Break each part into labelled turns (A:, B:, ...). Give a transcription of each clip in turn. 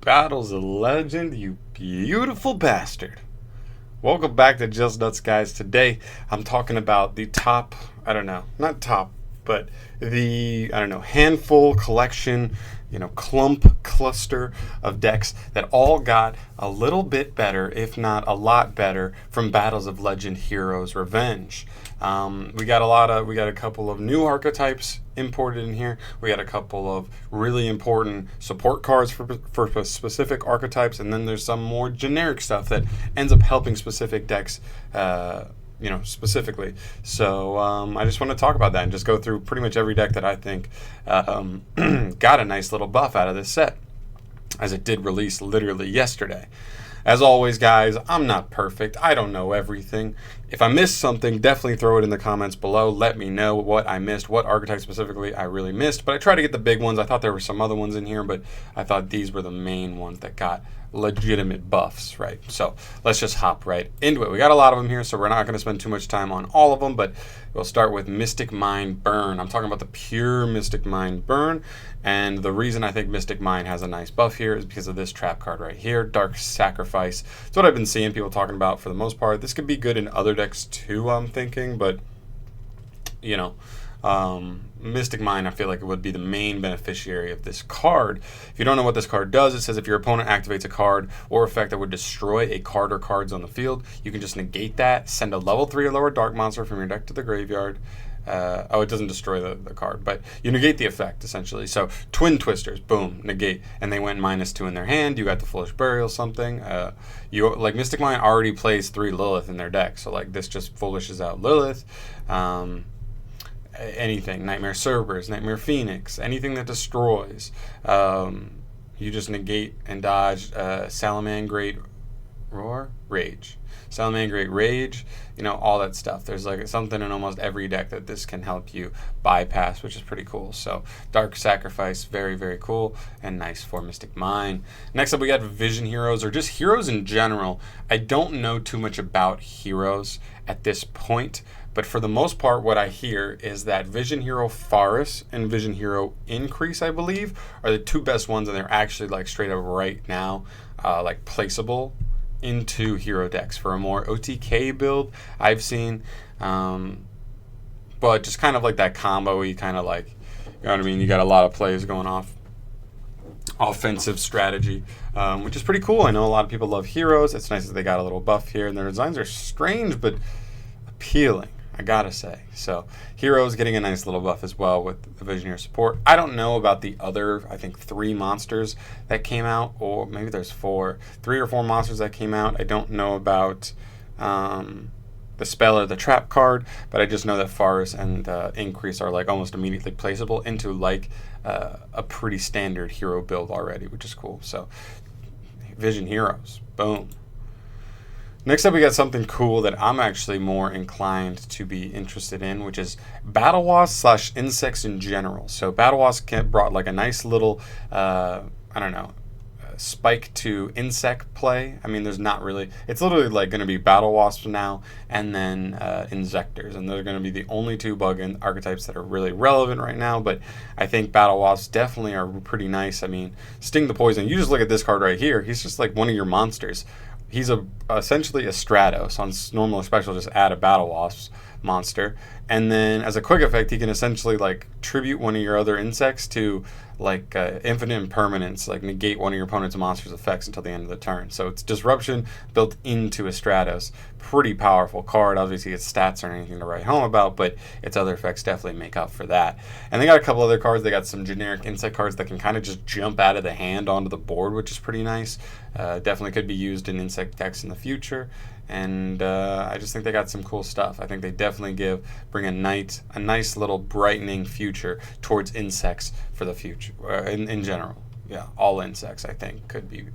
A: Battles of Legend, you beautiful bastard. Welcome back to Just Nuts, guys. Today I'm talking about the top, not top, but the, handful, collection, cluster of decks that all got a little bit better, if not a lot better, from Battles of Legend Heroes Rvenge. We got a couple of new archetypes imported in here. We got a couple of really important support cards for specific archetypes, and then there's some more generic stuff that ends up helping specific decks, specifically. So I just want to talk about that and just go through pretty much every deck that I think got a nice little buff out of this set, as it did release literally yesterday. As always, guys, I'm not perfect. I don't know everything. If I missed something, definitely throw it in the comments below. Let me know what I missed, what archetype specifically I really missed. But I tried to get the big ones. I thought there were some other ones in here, but I thought these were the main ones that got legitimate buffs, right? So let's just hop right into it. We got a lot of them here, so we're not going to spend too much time on all of them, but we'll start with Mystic Mind Burn. I'm talking about the pure Mystic Mind Burn, and the reason I think Mystic Mind has a nice buff here is because of this trap card right here, Dark Sacrifice. It's what I've been seeing people talking about for the most part. This could be good in other decks too, I'm thinking, but Mystic Mind, I feel like it would be the main beneficiary of this card. If you don't know what this card does, it says if your opponent activates a card or effect that would destroy a card or cards on the field, you can just negate that, send a level 3 or lower dark monster from your deck to the graveyard. It doesn't destroy the card, but you negate the effect, essentially. So, Twin Twisters, boom, negate. And they went -2 in their hand. You got the Foolish Burial, something. Mystic Mind already plays 3 Lilith in their deck, so, this just foolishes out Lilith. Anything, Nightmare Cerberus, Nightmare Phoenix, anything that destroys, you just negate and dodge. Salamangreat Rage, Salamangreat Rage, all that stuff. There's something in almost every deck that this can help you bypass, which is pretty cool. So Dark Sacrifice, very, very cool and nice for Mystic Mind. Next up, we got Vision Heroes, or just heroes in general. I don't know too much about heroes at this point, but for the most part, what I hear is that Vision Hero Faris and Vision Hero Increase, I believe, are the two best ones, and they're actually straight up right now placeable into hero decks for a more OTK build I've seen. But just kind of that combo-y kind of you know what I mean? You got a lot of plays going off. Offensive strategy, which is pretty cool. I know a lot of people love heroes. It's nice that they got a little buff here, and their designs are strange but appealing, I gotta say. So heroes getting a nice little buff as well with the Vision Hero support. I don't know about the other, I think 3 monsters that came out, or maybe there's 3 or 4 monsters that came out. I don't know about the spell or the trap card, but I just know that Faris and Increase are almost immediately placeable into a pretty standard hero build already, which is cool. So Vision Heroes, boom. Next up, we got something cool that I'm actually more inclined to be interested in, which is Battle Wasps / insects in general. So Battle Wasps brought a nice little, spike to insect play. I mean, there's not really, it's literally going to be Battle Wasps now, and then Insectors, and they're going to be the only 2 bug archetypes that are really relevant right now. But I think Battle Wasps definitely are pretty nice. I mean, Sting the Poison, you just look at this card right here, he's just one of your monsters. He's essentially a Stratos. On normal or special, just add a Battle Wasps monster. And then as a quick effect, he can essentially tribute one of your other insects to infinite impermanence, negate one of your opponent's monster's effects until the end of the turn. So it's disruption built into a Stratos. Pretty powerful card. Obviously its stats aren't anything to write home about, but its other effects definitely make up for that. And they got a couple other cards. They got some generic insect cards that can kind of just jump out of the hand onto the board, which is pretty nice. Definitely could be used in insect decks in the future. And I just think they got some cool stuff. I think they definitely bring a nice little brightening future towards insects for the future, in general. Yeah, all insects I think could be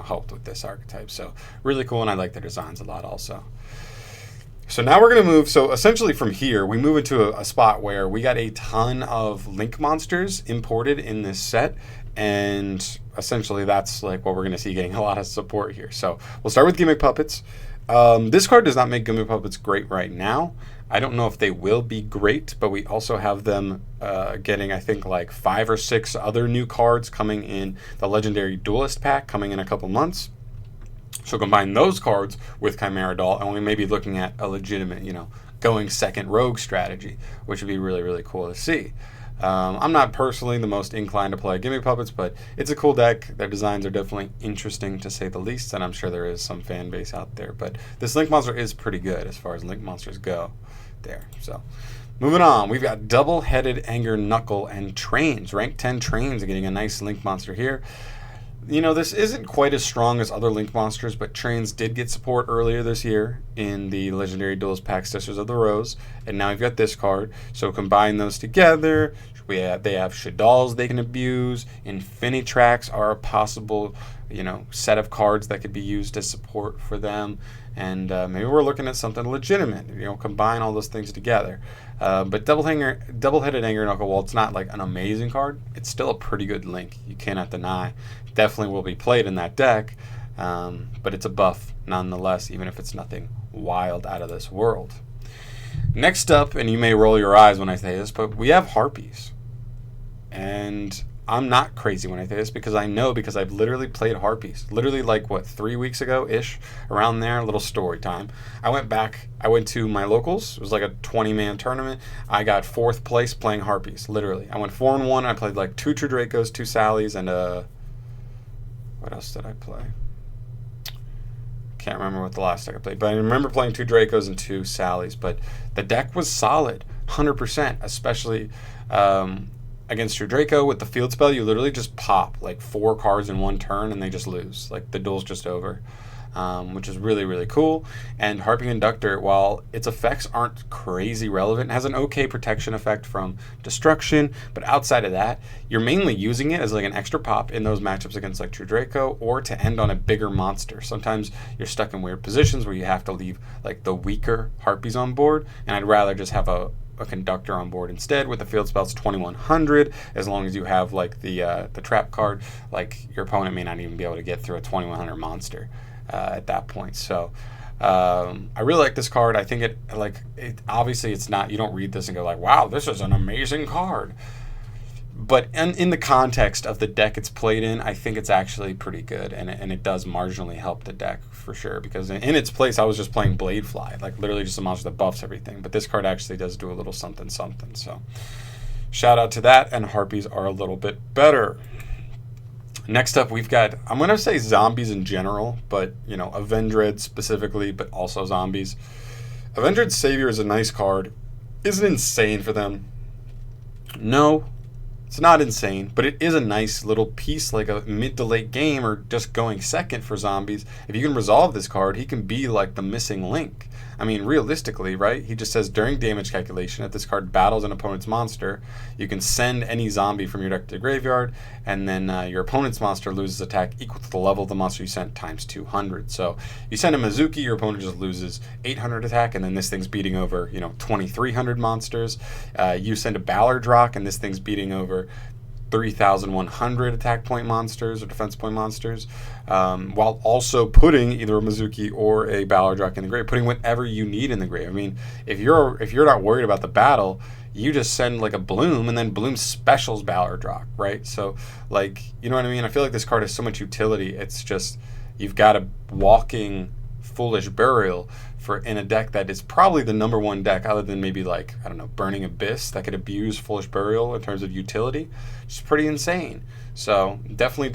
A: helped with this archetype. So really cool, and I like their designs a lot also. So now we're going to move, so essentially from here, we move into a spot where we got a ton of Link monsters imported in this set, and essentially that's what we're going to see getting a lot of support here. So we'll start with Gimmick Puppets. This card does not make Gummy Puppets great right now. I don't know if they will be great, but we also have them getting, I think, like 5 or 6 other new cards coming in the Legendary Duelist pack coming in a couple months. So combine those cards with Chimera Doll, and we may be looking at a legitimate, going second rogue strategy, which would be really, really cool to see. I'm not personally the most inclined to play Gimme Puppets, but it's a cool deck. Their designs are definitely interesting, to say the least, and I'm sure there is some fan base out there. But this Link Monster is pretty good as far as Link Monsters go there. So moving on, we've got Double-Headed Anger, Knuckle, and Trains. Rank 10 Trains are getting a nice Link Monster here. This isn't quite as strong as other Link Monsters, but Trains did get support earlier this year in the Legendary Duelist pack, Sisters of the Rose, and now we've got this card. So combine those together. They have Shaddoll's they can abuse. Infinitrax are a possible, set of cards that could be used as support for them. And maybe we're looking at something legitimate. Combine all those things together. But Double-Headed Anger Knuckle, while it's not like an amazing card, it's still a pretty good Link. You cannot deny. Definitely will be played in that deck, but it's a buff nonetheless, even if it's nothing wild out of this world. Next up, and you may roll your eyes when I say this, but we have Harpies. And I'm not crazy when I say this because I've literally played Harpies. Literally like, 3 weeks ago-ish, around there, a little story time. I went to my locals. It was like a 20-man tournament. I got 4th place playing Harpies, literally. I went 4-1. I played like 2 True Dracos, 2 Sallies, and what else did I play? Can't remember what the last deck I played, but I remember playing 2 Dracos and 2 Sallies. But the deck was solid, 100%, especially against your Draco with the field spell. You literally just pop like 4 cards in one turn and they just lose. Like the duel's just over, which is really, really cool. And Harping Conductor, while its effects aren't crazy relevant, has an okay protection effect from destruction. But outside of that, you're mainly using it as like an extra pop in those matchups against like True Draco or to end on a bigger monster. Sometimes you're stuck in weird positions where you have to leave like the weaker Harpies on board, and I'd rather just have a conductor on board instead. With the field spells 2100, as long as you have like the trap card, like your opponent may not even be able to get through a 2100 monster at that point. So I really like this card. I think it obviously it's not, you don't read this and go like, wow, this is an amazing card. But in the context of the deck it's played in, I think it's actually pretty good, and it does marginally help the deck for sure, because in its place I was just playing Bladefly, like literally just a monster that buffs everything, but this card actually does do a little something something. So shout out to that, and Harpies are a little bit better. Next up we've got, I'm going to say zombies in general, but Rvenge specifically, but also zombies. Rvenge Savior is a nice card. Is it insane for them? No. It's not insane, but it is a nice little piece, like a mid to late game or just going second for zombies. If you can resolve this card, he can be like the missing link. I mean, realistically, right? He just says during damage calculation, if this card battles an opponent's monster, you can send any zombie from your deck to the graveyard, and then your opponent's monster loses attack equal to the level of the monster you sent times 200. So you send a Mizuki, your opponent just loses 800 attack, and then this thing's beating over 2,300 monsters. You send a Ballardrock, and this thing's beating over 3,100 attack point monsters or defense point monsters, while also putting either a Mizuki or a Ballardrock in the grave, putting whatever you need in the grave. I mean, if you're not worried about the battle, you just send like a Bloom, and then Bloom specials Ballardrock, right? So like, you know what I mean? I feel like this card has so much utility. It's just, you've got a walking Foolish Burial in a deck that is probably the number one deck, other than maybe like, I don't know, Burning Abyss, that could abuse Foolish Burial in terms of utility. It's pretty insane. So definitely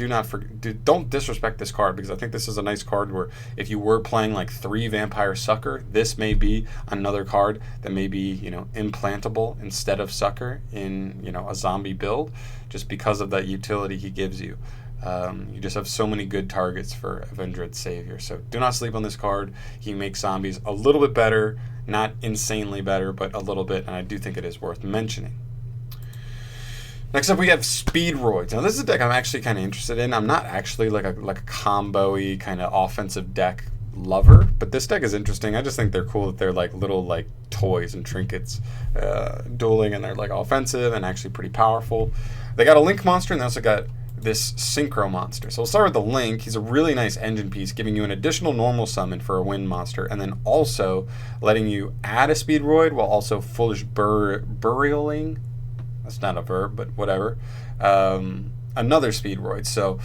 A: don't disrespect this card, because I think this is a nice card where if you were playing like 3 Vampire Sucker, this may be another card that may be implantable instead of Sucker in a zombie build, just because of that utility he gives you. You just have so many good targets for Rvenge Savior. So do not sleep on this card. He makes zombies a little bit better, not insanely better, but a little bit, and I do think it is worth mentioning. Next up we have Speedroids. Now this is a deck I'm actually kind of interested in. I'm not actually like a combo-y kind of offensive deck lover, but this deck is interesting. I just think they're cool that they're like little like toys and trinkets dueling, and they're like offensive and actually pretty powerful. They got a Link monster, and they also got this Synchro monster. So we'll start with the Link. He's a really nice engine piece, giving you an additional normal summon for a wind monster, and then also letting you add a Speedroid while also Foolish Burialing. That's not a verb, but whatever. Another Speedroid. So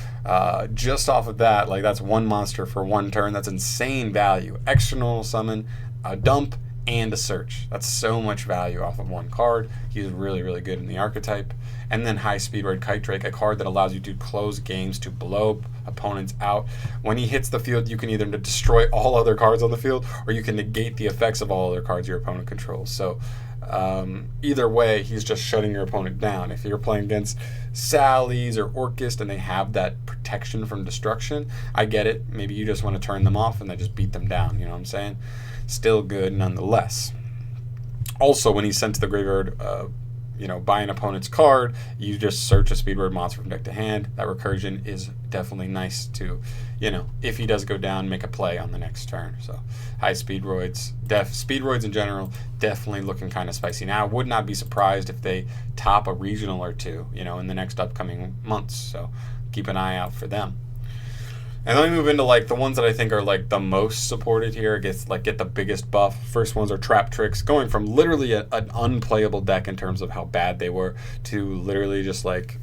A: just off of that, like that's one monster for one turn. That's insane value. Extra normal summon, a dump, and a search. That's so much value off of one card. He's really, really good in the archetype. And then high Speedroid Kite Drake, a card that allows you to close games to blow opponents out. When he hits the field, you can either destroy all other cards on the field, or you can negate the effects of all other cards your opponent controls. So either way, he's just shutting your opponent down. If you're playing against Sallies or Orcas and they have that protection from destruction, I get it. Maybe you just want to turn them off and then just beat them down. You know what I'm saying? Still good nonetheless. Also, when he's sent to the graveyard, by an opponent's card, you just search a Speedroid monster from deck to hand. That recursion is definitely nice to, if he does go down, make a play on the next turn. So high Speedroids, Speedroids in general, definitely looking kind of spicy now. Would not be surprised if they top a regional or two, in the next upcoming months. So keep an eye out for them. And then we move into like the ones that I think are like the most supported here, get the biggest buff. First ones are Trap Tricks, going from literally an unplayable deck in terms of how bad they were to literally just like,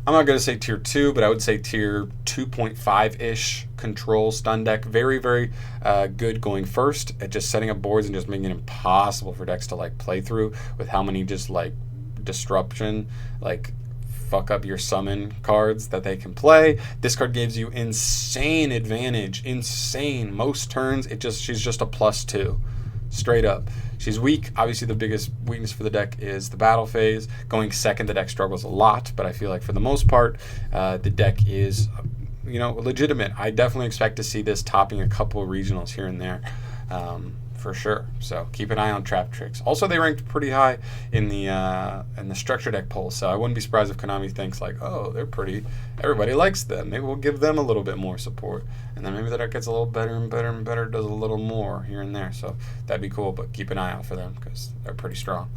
A: I'm not going to say tier 2, but I would say tier 2.5-ish control stun deck. Very, very good going first at just setting up boards and just making it impossible for decks to like play through with how many just like disruption, like fuck up your summon cards that they can play. This card gives you insane advantage. Insane. Most turns, she's just a +2. Straight up. She's weak. Obviously, the biggest weakness for the deck is the battle phase. Going second, the deck struggles a lot, but I feel like for the most part, the deck is, legitimate. I definitely expect to see this topping a couple of regionals here and there. For sure. So keep an eye on Trap Tricks. Also, they ranked pretty high in the structure deck poll. So I wouldn't be surprised if Konami thinks like, oh, they're pretty. Everybody likes them. Maybe we'll give them a little bit more support, and then maybe the deck gets a little better and better and better. Does a little more here and there. So that'd be cool. But keep an eye out for them because they're pretty strong.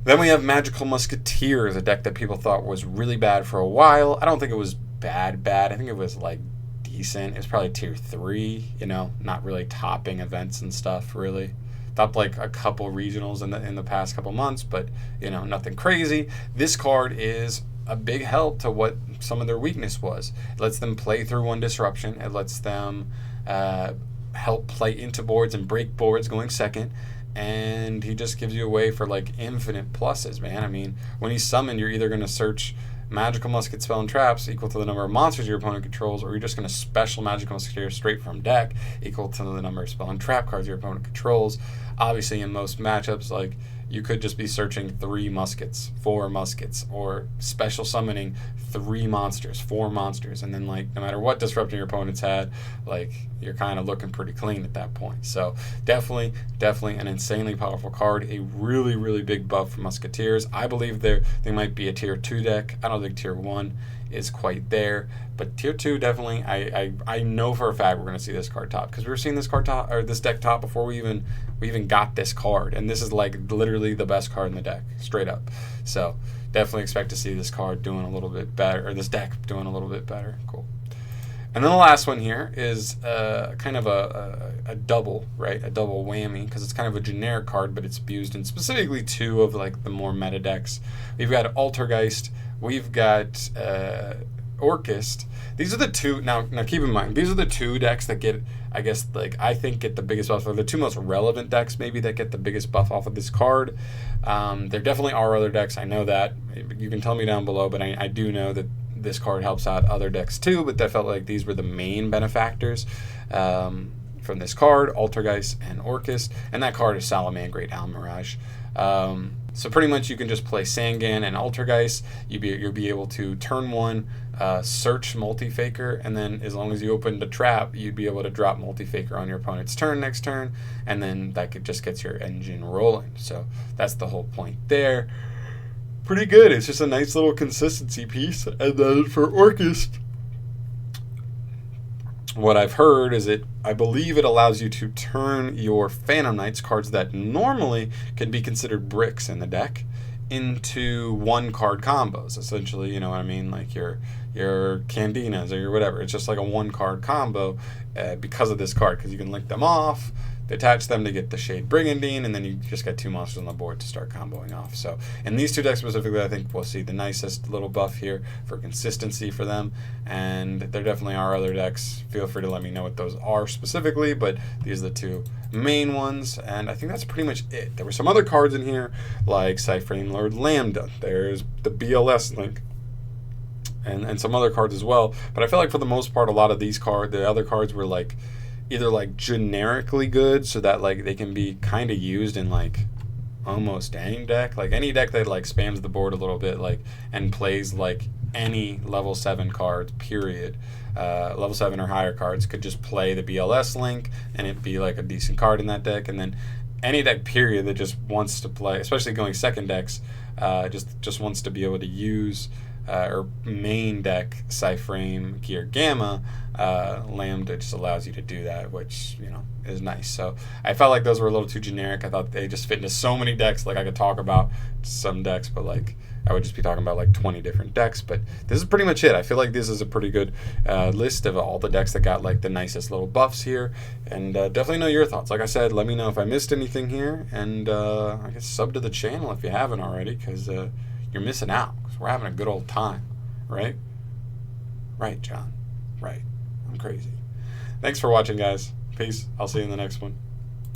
A: Then we have Magical Musketeers, a deck that people thought was really bad for a while. I don't think it was bad. I think it was like decent. It was probably tier 3, not really topping events and stuff really. Topped like a couple regionals in the past couple months, but nothing crazy. This card is a big help to what some of their weakness was. It lets them play through one disruption. It lets them help play into boards and break boards going second. And he just gives you a way for like infinite pluses, man. I mean, when he's summoned, you're either going to search Magical Musket spell and traps equal to the number of monsters your opponent controls, or you're just going to special Magical Musketeer straight from deck equal to the number of spell and trap cards your opponent controls. Obviously, in most matchups, like you could just be searching 3 muskets, 4 muskets, or special summoning 3 monsters, 4 monsters, and then like no matter what disruption your opponent's had, like you're kind of looking pretty clean at that point. So definitely an insanely powerful card. A really, really big buff for Musketeers. I believe they might be a tier 2 deck. I don't think tier 1 is quite there, but tier 2 definitely. I know for a fact we're going to see this card top, because we were seeing this card top, or this deck top, before we even got this card, and this is like literally the best card in the deck, straight up. So definitely expect to see this card doing a little bit better, or this deck doing a little bit better. Cool. And then the last one here is kind of a double, right? A double whammy, because it's kind of a generic card, but it's used in specifically 2 of like the more meta decks. We've got Altergeist, we've got Orcas. These are the 2. Now keep in mind, these are the 2 decks that get, I guess, like I think get the biggest buff. They're the 2 most relevant decks maybe that get the biggest buff off of this card. There definitely are other decks. I know that. You can tell me down below, but I do know that this card helps out other decks too, but I felt like these were the main benefactors from this card, Altergeist and Orcas, and that card is Salamangreat Almirage. So pretty much you can just play Sangan and Altergeist. You'll be able to turn 1, search Multi-Faker, and then as long as you open the trap, you'd be able to drop Multi-Faker on your opponent's turn next turn, and then that just gets your engine rolling. So that's the whole point there. Pretty good. It's just a nice little consistency piece. And then for Orcas, what I've heard is I believe it allows you to turn your Phantom Knights, cards that normally can be considered bricks in the deck, into one card combos, essentially. You know what I mean? Like your Candinas or your whatever. It's just like a one card combo because of this card, because you can link them off, detach them to get the Shade Brigandine, and then you just get 2 monsters on the board to start comboing off. So in these 2 decks specifically, I think we'll see the nicest little buff here for consistency for them, and there definitely are other decks. Feel free to let me know what those are specifically, but these are the 2 main ones, and I think that's pretty much it. There were some other cards in here, like Cyframe Lord Lambda. There's the BLS link, and some other cards as well. But I feel like for the most part, a lot of these cards, the other cards, were like either like generically good, so that like they can be kind of used in like almost any deck, like any deck that like spams the board a little bit, like, and plays like any level 7 cards, period. Level 7 or higher cards could just play the BLS link, and it'd be like a decent card in that deck. And then any deck, period, that just wants to play, especially going second decks, just wants to be able to use or main deck Cyframe Gear Gamma, Lambda just allows you to do that, which, you know, is nice. So I felt like those were a little too generic. I thought they just fit into so many decks. Like, I could talk about some decks, but like I would just be talking about like 20 different decks. But this is pretty much it. I feel like this is a pretty good list of all the decks that got like the nicest little buffs here. And definitely know your thoughts. Like I said, let me know if I missed anything here, and I guess sub to the channel if you haven't already, because you're missing out. We're having a good old time, right? Right, John. Right. I'm crazy. Thanks for watching, guys. Peace. I'll see you in the next one.